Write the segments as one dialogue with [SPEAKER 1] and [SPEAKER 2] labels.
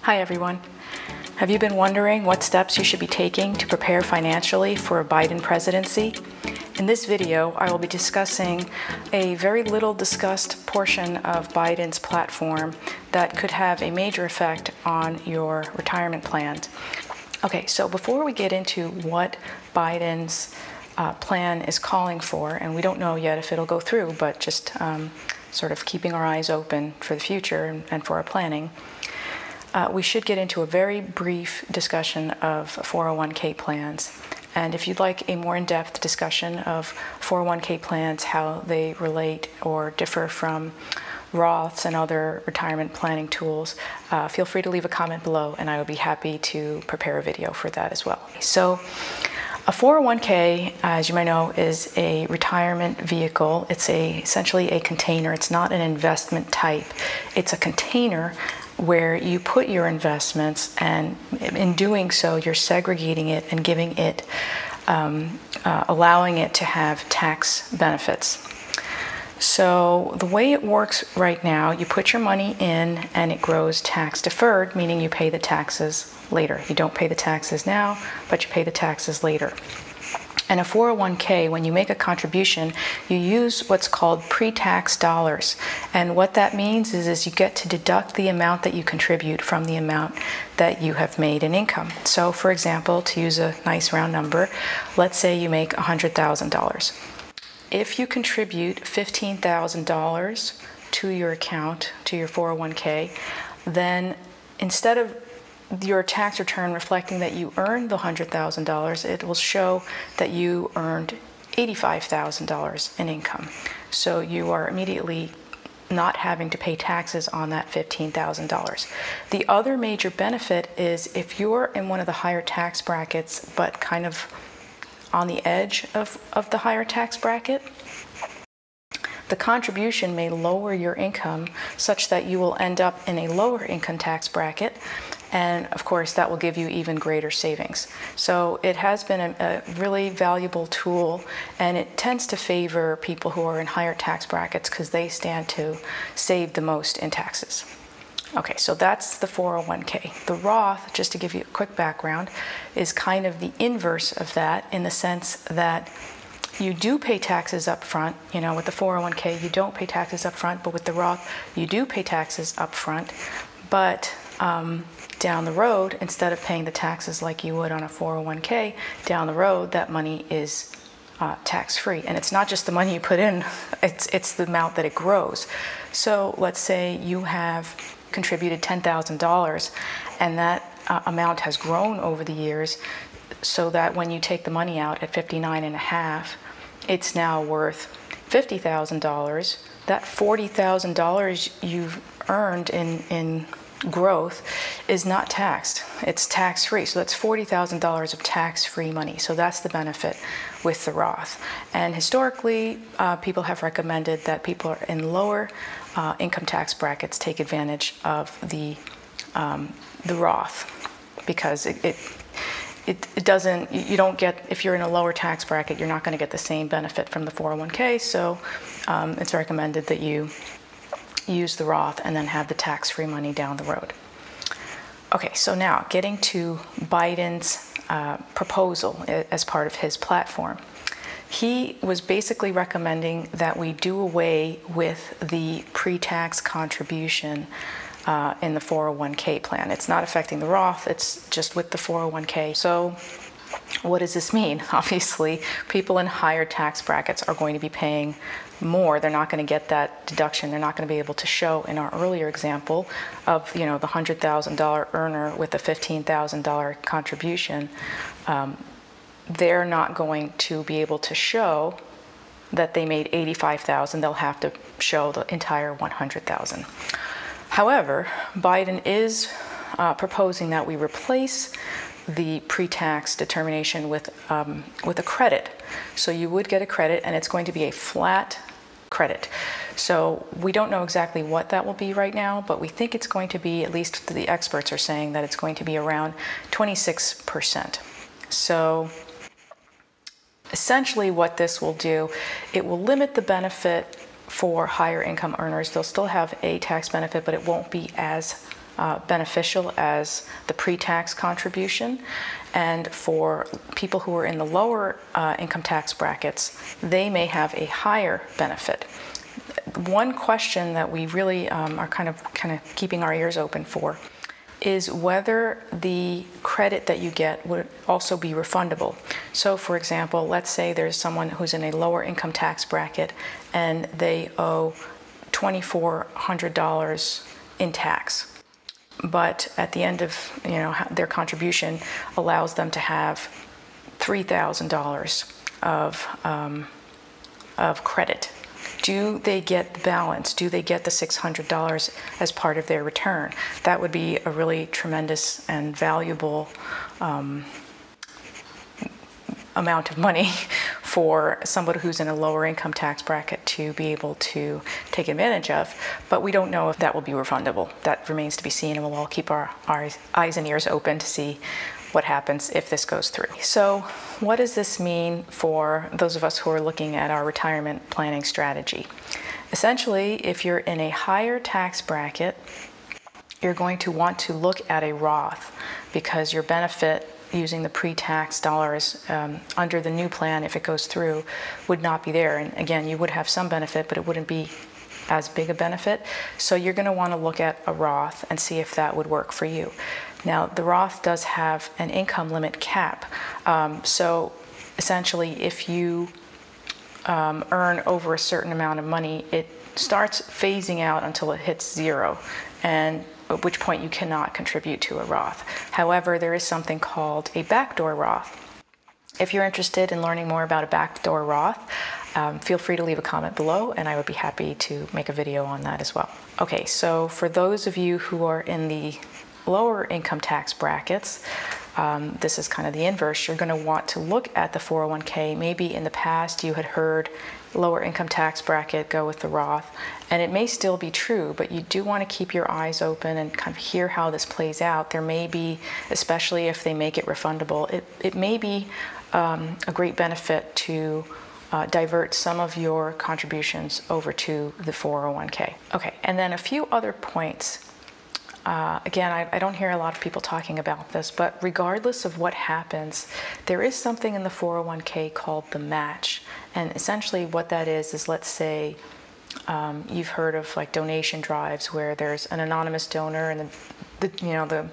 [SPEAKER 1] Hi everyone. Have you been wondering what steps you should be taking to prepare financially for a Biden presidency? In this video, I will be discussing a very little discussed portion of Biden's platform that could have a major effect on your retirement plans. Okay, so before we get into what Biden's plan is calling for, and we don't know yet if it'll go through, but just sort of keeping our eyes open for the future and for our planning, we should get into a very brief discussion of 401k plans. And if you'd like a more in-depth discussion of 401k plans, how they relate or differ from Roths and other retirement planning tools, feel free to leave a comment below and I will be happy to prepare a video for that as well. So a 401k, as you might know, is a retirement vehicle. It's essentially a container. It's not an investment type. It's a container where you put your investments, and in doing so, you're segregating it and giving it, allowing it to have tax benefits. So the way it works right now, you put your money in and it grows tax deferred, meaning you pay the taxes later. You don't pay the taxes now, but you pay the taxes later. And a 401k, when you make a contribution, you use what's called pre-tax dollars. And what that means is you get to deduct the amount that you contribute from the amount that you have made in income. So for example, to use a nice round number, let's say you make $100,000. If you contribute $15,000 to your account, to your 401k, then instead of your tax return reflecting that you earned the $100,000, it will show that you earned $85,000 in income. So you are immediately not having to pay taxes on that $15,000. The other major benefit is if you're in one of the higher tax brackets, but kind of on the edge of the higher tax bracket, the contribution may lower your income such that you will end up in a lower income tax bracket. And of course, that will give you even greater savings. So it has been a really valuable tool, and it tends to favor people who are in higher tax brackets because they stand to save the most in taxes. Okay, so that's the 401k. The Roth, just to give you a quick background, is kind of the inverse of that in the sense that you do pay taxes up front. You know, with the 401k, you don't pay taxes up front, but with the Roth, you do pay taxes up front. But down the road, instead of paying the taxes like you would on a 401k, down the road, that money is tax-free. And it's not just the money you put in, it's the amount that it grows. So let's say you have contributed $10,000 and that amount has grown over the years so that when you take the money out at 59.5, it's now worth $50,000. That $40,000 you've earned in growth is not taxed. It's tax-free. So that's $40,000 of tax-free money. So that's the benefit with the Roth. And historically, people have recommended that people in lower income tax brackets take advantage of the Roth because it doesn't, you don't get, if you're in a lower tax bracket, you're not going to get the same benefit from the 401k. So it's recommended that you use the Roth and then have the tax-free money down the road. Okay, so now getting to Biden's proposal as part of his platform. He was basically recommending that we do away with the pre-tax contribution in the 401k plan. It's not affecting the Roth, it's just with the 401k. So what does this mean? Obviously, people in higher tax brackets are going to be paying more. They're not going to get that deduction. They're not going to be able to show in our earlier example of, you know, the $100,000 earner with a $15,000 contribution. They're not going to be able to show that they made $85,000. They'll have to show the entire $100,000. However, Biden is proposing that we replace the pre-tax determination with a credit. So you would get a credit, and it's going to be a flat credit. So we don't know exactly what that will be right now, but we think it's going to be, at least the experts are saying that it's going to be around 26%. So essentially what this will do, it will limit the benefit for higher income earners. They'll still have a tax benefit, but it won't be as beneficial as the pre-tax contribution. And for people who are in the lower income tax brackets, they may have a higher benefit. One question that we really are kind of keeping our ears open for is whether the credit that you get would also be refundable. So for example, let's say there's someone who's in a lower income tax bracket and they owe $2,400 in tax, but at the end of their contribution allows them to have $3,000 of credit. Do they get the balance? Do they get the $600 as part of their return? That would be a really tremendous and valuable amount of money for somebody who's in a lower income tax bracket to be able to take advantage of. But we don't know if that will be refundable. That remains to be seen, and we'll all keep our eyes and ears open to see what happens if this goes through. So what does this mean for those of us who are looking at our retirement planning strategy? Essentially, if you're in a higher tax bracket, you're going to want to look at a Roth, because your benefit using the pre-tax dollars under the new plan, if it goes through, would not be there. And again, you would have some benefit, but it wouldn't be as big a benefit. So you're going to want to look at a Roth and see if that would work for you. Now, the Roth does have an income limit cap. So essentially, if you earn over a certain amount of money, it starts phasing out until it hits zero, and at which point you cannot contribute to a Roth. However, there is something called a backdoor Roth. If you're interested in learning more about a backdoor Roth, feel free to leave a comment below, and I would be happy to make a video on that as well. Okay, so for those of you who are in the lower income tax brackets, this is kind of the inverse. You're going to want to look at the 401k. Maybe in the past you had heard lower income tax bracket, go with the Roth, and it may still be true, but you do want to keep your eyes open and kind of hear how this plays out. There may be, especially if they make it refundable, it may be a great benefit to divert some of your contributions over to the 401k. Okay, and then a few other points. Again, I don't hear a lot of people talking about this, but regardless of what happens, there is something in the 401k called the match. And essentially what that is let's say you've heard of like donation drives where there's an anonymous donor, and the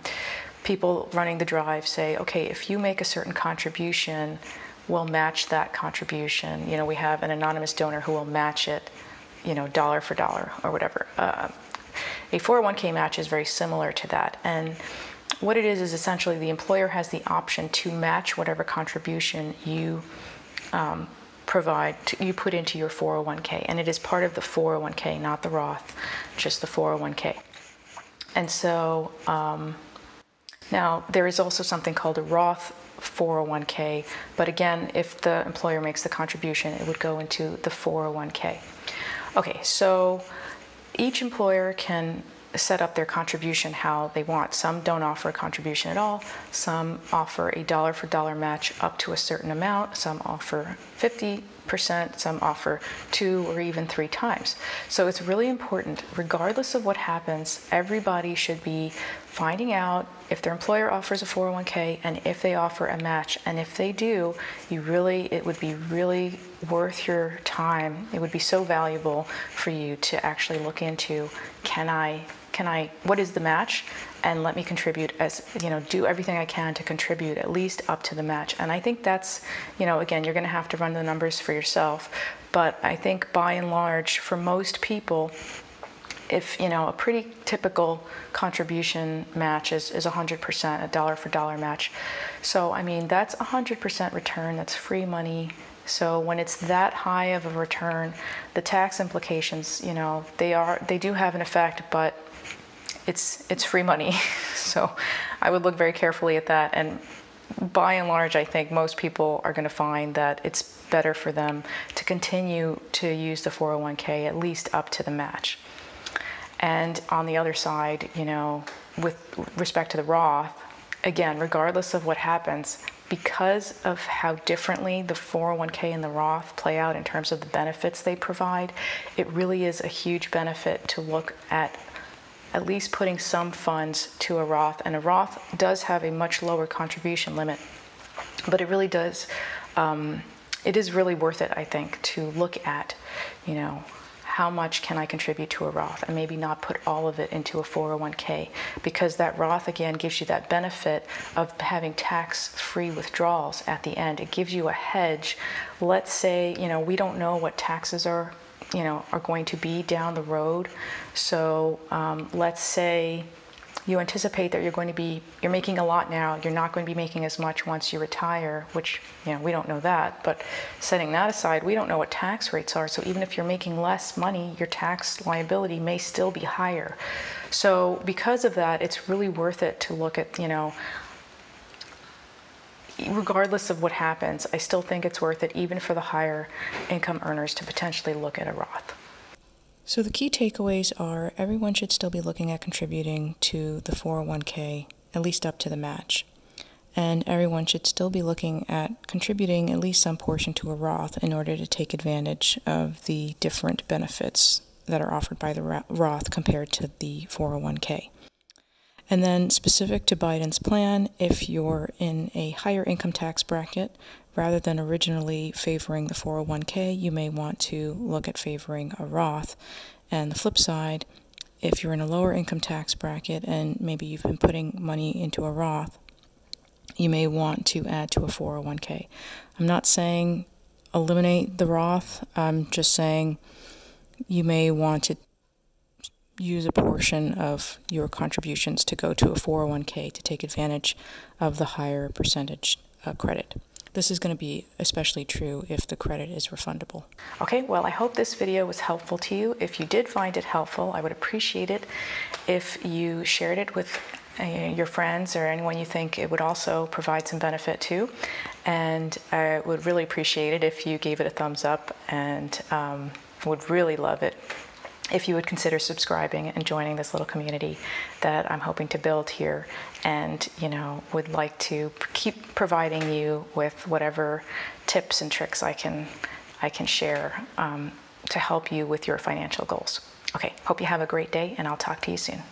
[SPEAKER 1] people running the drive say, okay, if you make a certain contribution, we'll match that contribution. We have an anonymous donor who will match it, dollar for dollar or whatever. A 401k match is very similar to that, and what it is essentially the employer has the option to match whatever contribution you you put into your 401k, and it is part of the 401k, not the Roth, just the 401k. And so now there is also something called a Roth 401k, but again, if the employer makes the contribution, it would go into the 401k. Okay, so each employer can set up their contribution how they want. Some don't offer a contribution at all. Some offer a dollar for dollar match up to a certain amount. Some offer 50%. Some offer 2 or even 3 times. So it's really important, regardless of what happens, everybody should be finding out if their employer offers a 401k and if they offer a match. And if they do, it would be really worth your time. It would be so valuable for you to actually look into, what is the match? And let me contribute do everything I can to contribute at least up to the match. And I think that's, again, you're going to have to run the numbers for yourself. But I think by and large, for most people, if, a pretty typical contribution match is 100%, a dollar for dollar match. So, that's 100% return, that's free money. So when it's that high of a return, the tax implications, they do have an effect, but it's free money. So I would look very carefully at that. And by and large, I think most people are going to find that it's better for them to continue to use the 401k at least up to the match. And on the other side, with respect to the Roth, again, regardless of what happens, because of how differently the 401k and the Roth play out in terms of the benefits they provide, it really is a huge benefit to look at at least putting some funds to a Roth. And a Roth does have a much lower contribution limit, but it really does, it is really worth it, I think, to look at, you know, how much can I contribute to a Roth, and maybe not put all of it into a 401k, because that Roth, again, gives you that benefit of having tax-free withdrawals at the end. It gives you a hedge. Let's say, you know, we don't know what taxes are, you know, are going to be down the road. So let's say you anticipate that you're making a lot now, you're not going to be making as much once you retire, which, you know, we don't know that, but setting that aside, we don't know what tax rates are, so even if you're making less money, your tax liability may still be higher. So because of that, it's really worth it to look at, you know, regardless of what happens, I still think it's worth it, even for the higher income earners, to potentially look at a Roth. So the key takeaways are everyone should still be looking at contributing to the 401k, at least up to the match. And everyone should still be looking at contributing at least some portion to a Roth in order to take advantage of the different benefits that are offered by the Roth compared to the 401k. And then specific to Biden's plan, if you're in a higher income tax bracket, rather than originally favoring the 401k, you may want to look at favoring a Roth. And the flip side, if you're in a lower income tax bracket and maybe you've been putting money into a Roth, you may want to add to a 401k. I'm not saying eliminate the Roth. I'm just saying you may want to use a portion of your contributions to go to a 401k to take advantage of the higher percentage credit. This is going to be especially true if the credit is refundable. Okay, well, I hope this video was helpful to you. If you did find it helpful, I would appreciate it if you shared it with your friends or anyone you think it would also provide some benefit to. And I would really appreciate it if you gave it a thumbs up, and would really love it if you would consider subscribing and joining this little community that I'm hoping to build here, and, you know, would like to keep providing you with whatever tips and tricks I can share to help you with your financial goals. Okay, hope you have a great day, and I'll talk to you soon.